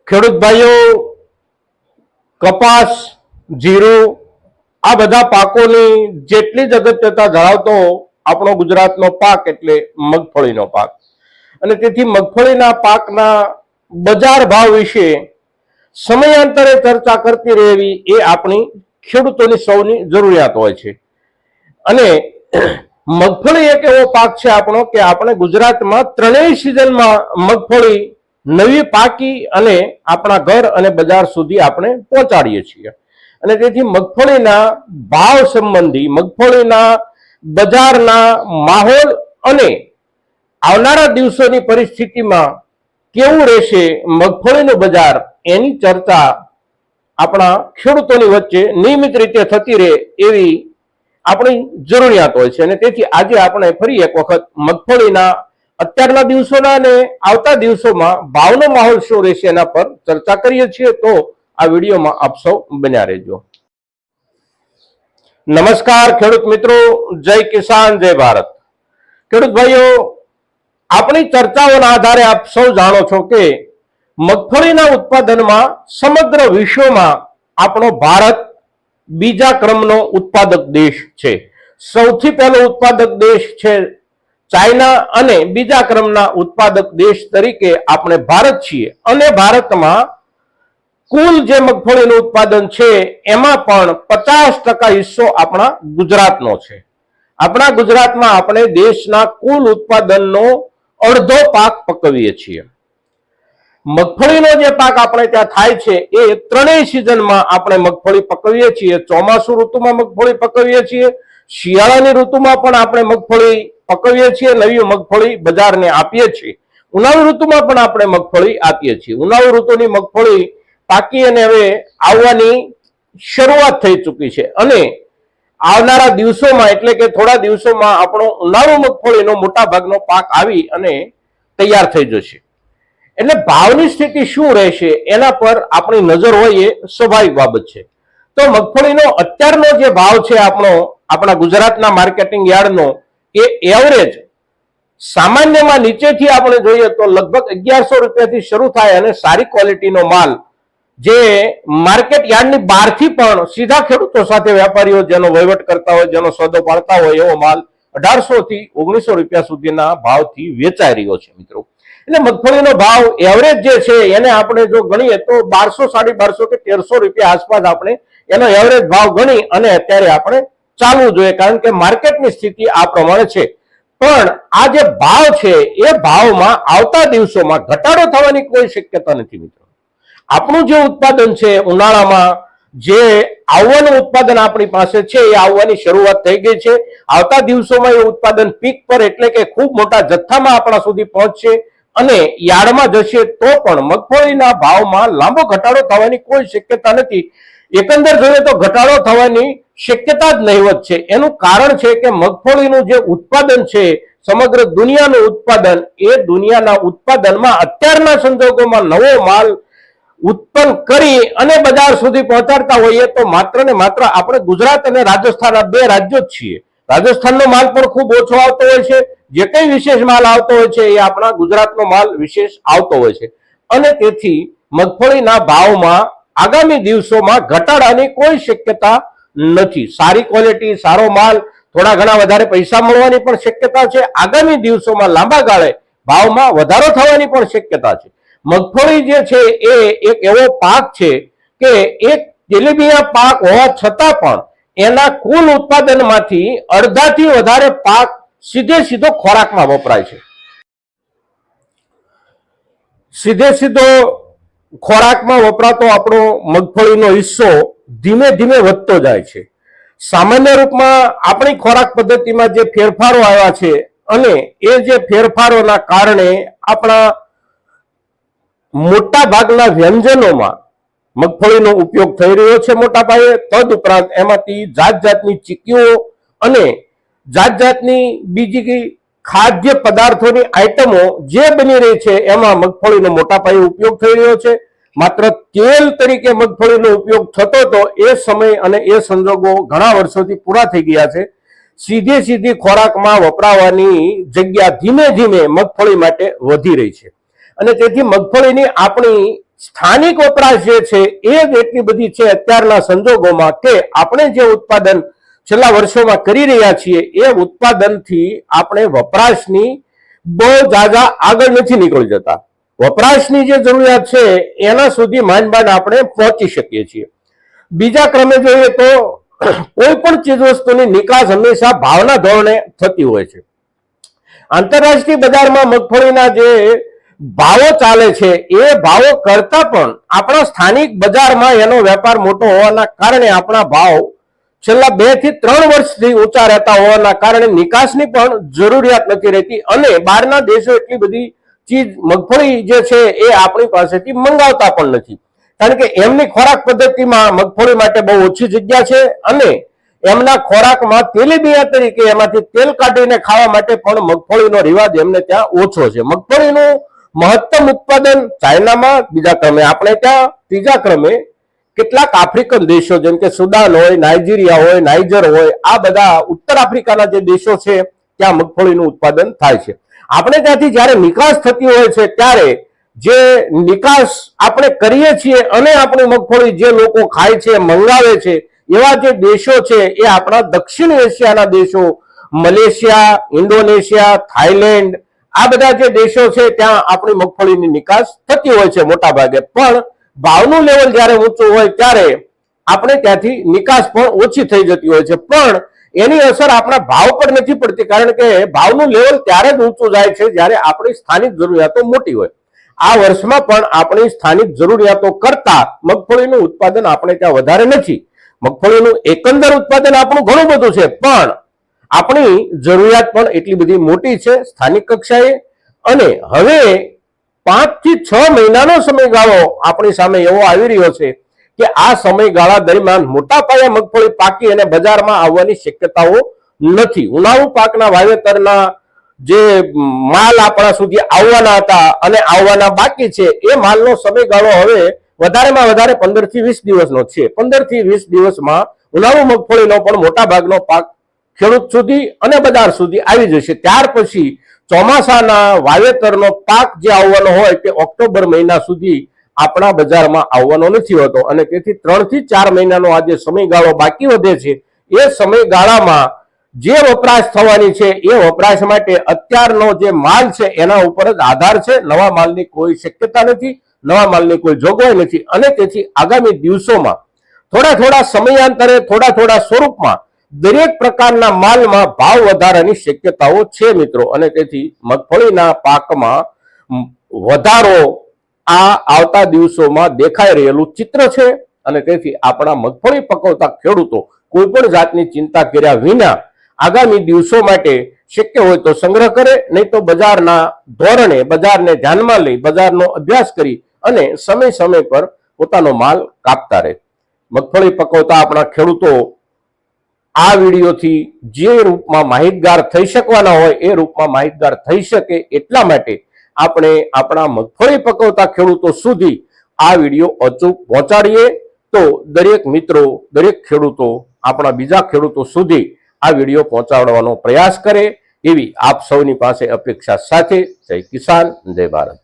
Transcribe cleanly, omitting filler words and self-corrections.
ખેડૂત ભાઈઓ, કપાસ, જીરું આ બધા પાકોની જેટલી જ અગત્યતા ધરાવતો આપણો ગુજરાતનો પાક એટલે મગફળીનો પાક. અને તેથી મગફળીના પાકના બજાર ભાવ વિશે સમયાંતરે ચર્ચા કરતી રહેવી એ આપણી ખેડૂતોની સૌની જરૂરિયાત હોય છે. અને મગફળી એક એવો પાક છે આપણો કે આપણે ગુજરાતમાં ત્રણેય સિઝનમાં મગફળી નવી પાકી અને આપણા ઘર અને બજાર સુધી આપણે પહોંચાડીએ છીએ. અને તેથી મગફળીના ભાવ સંબંધી, મગફળીના બજારના માહોલ અને આવનારા દિવસોની પરિસ્થિતિમાં કેવું રહેશે મગફળીનું બજાર, એની ચર્ચા આપણા ખેડૂતોની વચ્ચે નિયમિત રીતે થતી રહે એવી આપણી જરૂરિયાત હોય છે. અને તેથી આજે આપણે ફરી એક વખત મગફળીના અત્યારના દિવસોના અને આવતા દિવસોમાં ભાવનો માહોલ શું રહેશે એના પર ચર્ચા કરીએ છીએ. તો આ વિડીયોમાં આપ સૌ બન્યા રહેજો. નમસ્કાર ખેડૂત મિત્રો, જય કિસાન, જય ભારત. ખેડૂત ભાઈઓ, આપણી ચર્ચાઓના આધારે આપ સૌ જાણો છો કે મગફળીના ઉત્પાદનમાં સમગ્ર વિશ્વમાં આપણો ભારત બીજા ક્રમનો ઉત્પાદક દેશ છે. સૌથી પહેલો ઉત્પાદક દેશ છે ચાઇના અને બીજા ક્રમના ઉત્પાદક દેશ તરીકે આપણે ભારત છીએ. અને ભારતમાં કુલ જે મગફળીનું ઉત્પાદન છે એમાં પણ 50% હિસ્સો આપણા ગુજરાતનો છે. આપણા ગુજરાતમાં આપણે દેશના કુલ ઉત્પાદનનો અડધો પાક પકવીએ છીએ. મગફળીનો જે પાક આપણે ત્યાં થાય છે એ ત્રણેય સિઝનમાં આપણે મગફળી પકવીએ છીએ. ચોમાસુ ઋતુમાં મગફળી પકવીએ છીએ, શિયાળાની ઋતુમાં પણ આપણે મગફળી પકવીએ છીએ, નવી મગફળી બજારને આપીએ છીએ. ઉનાળુ ઋતુમાં પણ આપણે મગફળી આપીએ છીએ. ઉનાળુ ઋતુની મગફળી પાકી અને હવે આવવાની શરૂઆત થઈ ચૂકી છે. અને આવનારા દિવસોમાં એટલે કે થોડા દિવસોમાં આપણો ઉનાળુ મગફળીનો મોટા ભાગનો પાક આવી અને તૈયાર થઈ જશે. એટલે ભાવની સ્થિતિ શું રહેશે એના પર આપણી નજર હોય એ સ્વાભાવિક બાબત છે. તો મગફળીનો અત્યારનો જે ભાવ છે આપણા ગુજરાતના માર્કેટિંગ યાર્ડનો, એ એવરેજ સામાન્યમાં નીચેથી આપણે જોઈએ તો લગભગ 1100 રૂપિયાથી શરૂ થાય અને સારી ક્વોલિટીનો માલ જે માર્કેટ યાર્ડની બહારથી પણ સીધા ખેડૂતો સાથે વેપારીઓ જેનો વહીવટ કરતા હોય, જેનો સોદો પાડતા હોય એવો માલ 1800 થી 1900 રૂપિયા સુધીના ભાવથી વેચાઈ રહ્યો છે મિત્રો. એટલે મગફળીનો ભાવ એવરેજ જે છે એને આપણે જો ગણીએ તો 1200, 1250 કે 1300 રૂપિયા આસપાસ આપણે એનો એવરેજ ભાવ ગણી અને અત્યારે આપણે ચાલવું જોઈએ, કારણ કે માર્કેટની સ્થિતિ આ પ્રમાણે છે. પણ આ જે ભાવ છે એ ભાવમાં આવતા દિવસોમાં ઘટાડો થવાની કોઈ શક્યતા નથી મિત્રો. આપણું જે ઉત્પાદન છે ઉનાળામાં જે આવવાનું ઉત્પાદન આપણી પાસે છે એ આવવાની શરૂઆત થઈ ગઈ છે. આવતા દિવસોમાં એ ઉત્પાદન પીક પર એટલે કે ખૂબ મોટા જથ્થામાં આપણા સુધી પહોંચશે અને યાર્ડમાં જશે તો પણ મગફળીના ભાવમાં લાંબો ઘટાડો થવાની કોઈ શક્યતા નથી. એકંદર જોઈએ તો ઘટાડો થવાની શક્યતા જ નહીવત છે. એનું કારણ છે કે મગફળીનું જે ઉત્પાદન છે, સમગ્ર દુનિયાનું ઉત્પાદન, એ દુનિયાના ઉત્પાદનમાં અત્યારના સંજોગોમાં નવો માલ ઉત્પન્ન કરી અને બજાર સુધી પહોંચાડતા હોઈએ તો માત્ર ને માત્ર આપણે ગુજરાત અને રાજસ્થાન આ બે રાજ્યો જ છીએ. રાજસ્થાનનો માલ પણ ખૂબ ઓછો આવતો હોય છે. જે કઈ વિશેષ માલ આવતો હોય છે એ આપણા ગુજરાતનો માલ વિશેષ આવતો હોય છે. અને તેથી મગફળીના ભાવમાં આગામી દિવસોમાં ઘટાડાની કોઈ શક્યતા નથી. સારી ક્વોલિટી, સારો માલ, થોડા ઘણા વધારે પૈસા મળવાની પણ શક્યતા છે. આગામી દિવસોમાં લાંબા ગાળે ભાવમાં વધારો થવાની પણ શક્યતા છે. મગફળી જે છે એ એક એવો પાક છે કે એક તેલીબિયાં પાક હોવા છતાં પણ એના કુલ ઉત્પાદનમાંથી અડધાથી વધારે પાક સીધો ખોરાકમાં વપરાય છે. સીધો ખોરાકમાં વપરાતો આપણો મગફળીનો હિસ્સો ધીમે ધીમે વધતો જાય છે. સામાન્ય રૂપમાં આપણી ખોરાક પદ્ધતિમાં જે ફેરફારો આવ્યા છે અને એ જે ફેરફારોના કારણે આપણા મોટા ભાગના વ્યંજનોમાં મગફળીનો ઉપયોગ થઈ રહ્યો છે મોટા પાયે. તદુપરાંત એમાંથી જાત જાતની ચીકીઓ અને જાત જાતની બીજી ખાદ્ય પદાર્થોની આઈટમો જે બની રહી છે એમાં મગફળીનો મોટા પાયે ઉપયોગ થઈ રહ્યો છે. માત્ર તેલ તરીકે મગફળીનો ઉપયોગ થતો હતો એ સમય અને એ સંજોગો ઘણા વર્ષોથી પૂરા થઈ ગયા છે. સીધી ખોરાકમાં વપરાવાની જગ્યા ધીમે ધીમે મગફળી માટે વધી રહી છે. અને તેથી મગફળીની આપણી સ્થાનિક વપરાશ જે છે એ જ એટલી બધી છે અત્યારના સંજોગોમાં કે આપણે જે ઉત્પાદન છેલ્લા વર્ષોમાં કરી રહ્યા છીએ એ ઉત્પાદનથી આપણે વપરાશની બહુ જાજા આગળ નથી નીકળી જતા. વપરાશની જે જરૂરિયાત છે એના સુધી માંડ આપણે પહોંચી શકીએ છીએ. બીજા ક્રમે જોઈએ તો કોઈ પણ ચીજ વસ્તુની નિકાસ હંમેશા ભાવના ધોરણે થતી હોય છે. આંતરરાષ્ટ્રીય બજારમાં મગફળીના જે ભાવો ચાલે છે એ ભાવો કરતા પણ આપણા સ્થાનિક બજારમાં એનો વેપાર મોટો હોવાના કારણે આપણા ભાવ છેલ્લા 2 થી 3 વર્ષથી ઊંચા રહેતા હોવાના કારણે નિકાસની પણ જરૂરિયાત નથી રહેતી અને બહારના દેશો એટલી બધી ચીજ મગફળી જે છે એ આપણી પાસેથી મંગાવતા પણ નથી, કારણ કે એમની ખોરાક પદ્ધતિમાં મગફળી માટે બહુ ઓછી જગ્યા છે અને એમના ખોરાકમાં તેલીબિયા તરીકે એમાંથી તેલ કાઢીને ખાવા માટે પણ મગફળીનો રિવાજ એમને ત્યાં ઓછો છે. મગફળીનું મહત્તમ ઉત્પાદન ચાઇનામાં બીજા ક્રમે, આપણે ત્યાં ત્રીજા ક્રમે કેટલાક આફ્રિકન દેશો જેમ કે સુદાન હોય, નાઇજીરિયા હોય, નાઇજર હોય, આ બધા ઉત્તર આફ્રિકાના જે દેશો છે ત્યાં મગફળીનું ઉત્પાદન થાય છે. આપણે ત્યાંથી જ્યારે નિકાસ થતી હોય છે ત્યારે જે નિકાસ આપણે કરીએ છીએ અને આપણી મગફળી જે લોકો ખાય છે, મંગાવે છે, એવા જે દેશો છે એ આપણા દક્ષિણ એશિયાના દેશો, મલેશિયા, ઇન્ડોનેશિયા, થાઈલેન્ડ, આ બધા જે દેશો છે ત્યાં આપણી મગફળીની નિકાસ થતી હોય છે મોટા ભાગે. પણ ભાવનું લેવલ જ્યારે ઊંચું હોય ત્યારે આપણે ત્યાંથી નિકાસ પણ ઓછી થઈ જતી હોય છે, પણ એની અસર આપણા ભાવ પર નથી પડતી, કારણ કે ભાવનું લેવલ ત્યારે જ ઊંચું જાય છે જ્યારે આપણી સ્થાનિક જરૂરિયાતો મોટી હોય. આ વર્ષમાં પણ આપણી સ્થાનિક જરૂરિયાતો કરતા મગફળીનું ઉત્પાદન આપણે ત્યાં વધારે નથી. મગફળીનું એકંદર ઉત્પાદન આપણું ઘણું બધું છે, પણ આપણી જરૂરિયાત પણ એટલી બધી મોટી છે સ્થાનિક કક્ષાએ. અને હવે 5 થી 6 મહિનાનો સમયગાળો આપણી સામે એવો આવી રહ્યો છે કે આ સમયગાળા દરમિયાન મોટા પાયે મગફળી પાકી અને બજારમાં આવવાની શક્યતાઓ નથી. ઉનાળુ પાકના વાવેતરના જે માલ આપણા સુધી આવવાના હતા અને આવવાના બાકી છે એ માલનો સમયગાળો હવે વધારેમાં વધારે 15 થી 20 દિવસનો છે. 15 થી 20 દિવસમાં ઉનાળુ મગફળીનો પણ મોટા ભાગનો પાક ખેડૂત સુધી અને બજાર સુધી આવી જશે. ત્યાર પછી ચોમાસાના વાવેતરનો પાક જે આવવાનો હોય તે ઓક્ટોબર મહિના સુધી આપણા બજારમાં આવવાનો નથી હોતો અને તેથી 3 થી 4 મહિનાનો આ જે સમયગાળો બાકી વધે છે એ સમયગાળામાં જે વપરાશ થવાની છે એ વપરાશ માટે અત્યારનો જે માલ છે એના ઉપર જ આધાર છે. નવા માલની કોઈ શક્યતા નથી, નવા માલની કોઈ જોગવાઈ નથી અને તેથી આગામી દિવસોમાં થોડા સમયાંતરે થોડા સ્વરૂપમાં દરેક પ્રકારના માલમાં ભાવ વધારાની શક્યતાઓ છે મિત્રો. અને તેથી મગફળીના પાકમાં વધારો આ આવતા દિવસોમાં દેખાઈ રહેલું ચિત્ર છે અને તેથી આપણા મગફળી પકવતા ખેડૂતો કોઈ પણ જાતની ચિંતા કર્યા વિના આગામી દિવસો માટે શક્ય હોય તો સંગ્રહ કરે, નહીં તો બજારના ધોરણે, બજારને ધ્યાનમાં લઈ, બજારનો અભ્યાસ કરી અને સમય પર પોતાનો માલ કાપતા રહે. મગફળી પકવતા આપણા ખેડૂતો આ વિડીયોથી જે રૂપમાં માહિતગાર થઈ શકવાના હોય એ રૂપમાં માહિતગાર થઈ શકે એટલા માટે આપણે આપણા મગફળી પકવતા ખેડૂતો સુધી આ વિડીયો અચૂક પહોંચાડીએ તો દરેક મિત્રો, દરેક ખેડૂતો આપણા બીજા ખેડૂતો સુધી આ વિડીયો પહોંચાડવાનો પ્રયાસ કરે એવી આપ સૌની પાસે અપેક્ષા સાથે જય કિસાન, જય ભારત.